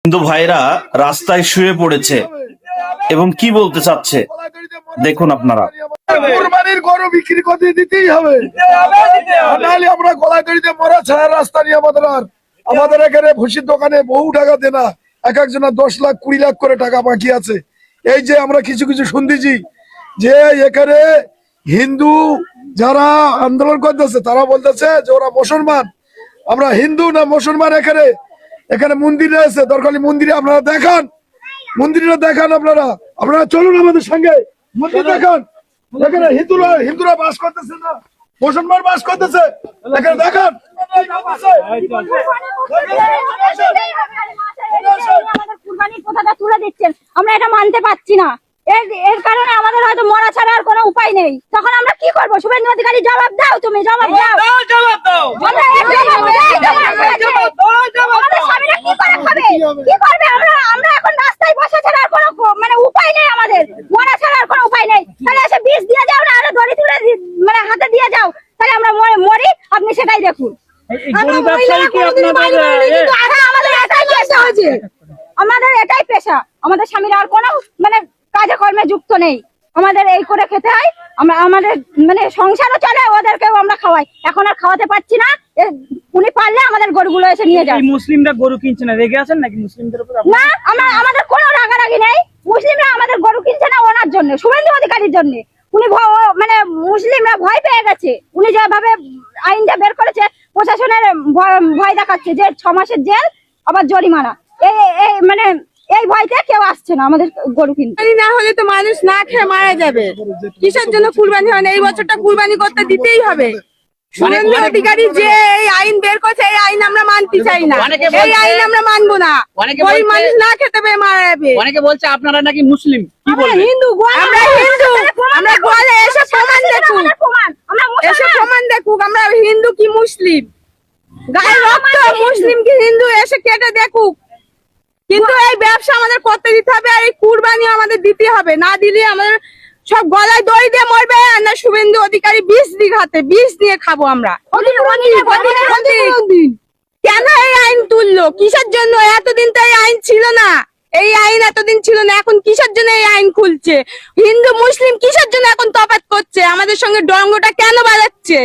হিন্দু ভাইরা রাস্তায় শুয়ে পড়েছে এবং কি বলতে চাচ্ছে দেখুন আপনারা। কুরবানির গরু বিক্রি করতে দিতেই হবে, নাহলে আমরা গলাগাড়িতে মরা ছাড়া রাস্তা নিয়ে আমাদের এখানে ভুসির দোকানে বহু টাকা দেনা, এক একজনের 10 লাখ 20 লাখ করে টাকা বাকি আছে। এই যে আমরা কিছু কিছু শুনতেছি যে এখানে হিন্দু যারা আন্দোলন করতেছে তারা বলতেছে যে ওরা মুসলমান, আমরা হিন্দু না মুসলমান। এখানে এখানে মন্দির আছে, দরকার মন্দিরে আপনারা দেখান, মন্দিরটা দেখান, আপনারা চলুন আমাদের সঙ্গে মন্দির দেখান। এখানে হিন্দুরা বাস করতেছে না, মুসলমান বাস করতেছে, এখানে দেখান। তুলে দিচ্ছেন, আমরা এটা মানতে পারছি না। এর কারণে আমাদের হয়তো মরা ছাড়া আর কোনো উপায় নেই। তখন আমরা কি করবো? শুভেন্দু অধিকারী জবাব দাও, তুমি জবাব দাও। কি করবে? আমরা এখন রাস্তায় বসে ছাড়া আর কোনো মানে উপায় নেই, আমাদের মরা ছাড়া আর কোনো উপায় নেই। তাহলে এসে বিষ দিয়ে যাও না, আরো দড়ি তুলে মানে হাতে দিয়ে যাও, তাহলে আমরা মরি, আপনি সেটাই দেখুন। আমাদের এটাই পেশা, আমাদের স্বামীরা আর কোনো মানে কাজে কর্মে যুক্ত নেই, আমাদের এই করে খেতে হয়। আমাদের মানে সংসারও চলে, ওদেরকেও আমরা খাওয়াই। এখন আর খাওয়াতে পারছি না, উনি পারলে আমাদের গরুগুলো এসে নিয়ে যায়। মুসলিমরা গরু কিনছে না, রেগে আছেন নাকি মুসলিমদের উপর? না, আমাদের কোনো রাগারাগি নেই। মুসলিমরা আমাদের গরু কিনছে না ওনার জন্য, শুভেন্দু অধিকারীর জন্য। উনি মানে মুসলিমরা ভয় পেয়ে গেছে, উনি যেভাবে আইনটা বের করেছে, প্রশাসনের ভয় দেখাচ্ছে যে 6 মাসের জেল আবার জরিমানা। এই মানে এই ভয়তে কেউ আসছে না আমাদের গরু কিনতে। না হলে তো মানুষ না খেয়ে মারা যাবে। কিসের জন্য কুরবানি হয় না? এই বছরটা কুরবানি করতে দিতেই হবে। শুভেন্দু অধিকারী যে এই আইন বের করছে, এই আইন আমরা মানতে চাই না, এই আইন আমরা মানবো না। গরিব মানুষ না খেতে পেয়ে মারা যাবে। অনেকে বলছে আপনারা নাকি মুসলিম, কি বলবেন? হিন্দু, আমরা হিন্দু, আমরা গোয়ালে এসে প্রমাণ দেখুক, এসে প্রমাণ দেখুক আমরা হিন্দু কি মুসলিম, গায়ে রক্ত মুসলিম কি হিন্দু এসে কেটে দেখুক। কিন্তু এই ব্যবসা আমাদের করতে দিতে হবে, আর এই কুরবানি আমাদের দিতে হবে। না দিলে আমাদের সব গলায় দড়ি দিয়ে মরবে, আর না শুভেন্দু অধিকারী 20 বিঘাতে 20 দিয়ে খাবো আমরা। কেন এই আইন তুললো? কিসের জন্য? এতদিন তো এই আইন ছিল না, এই আইন এতদিন ছিল না, এখন কিসের জন্য এই আইন খুলছে? হিন্দু মুসলিম কিসের জন্য এখন তফাৎ করছে? আমাদের সঙ্গে ডঙ্গটা কেন বাজাচ্ছে?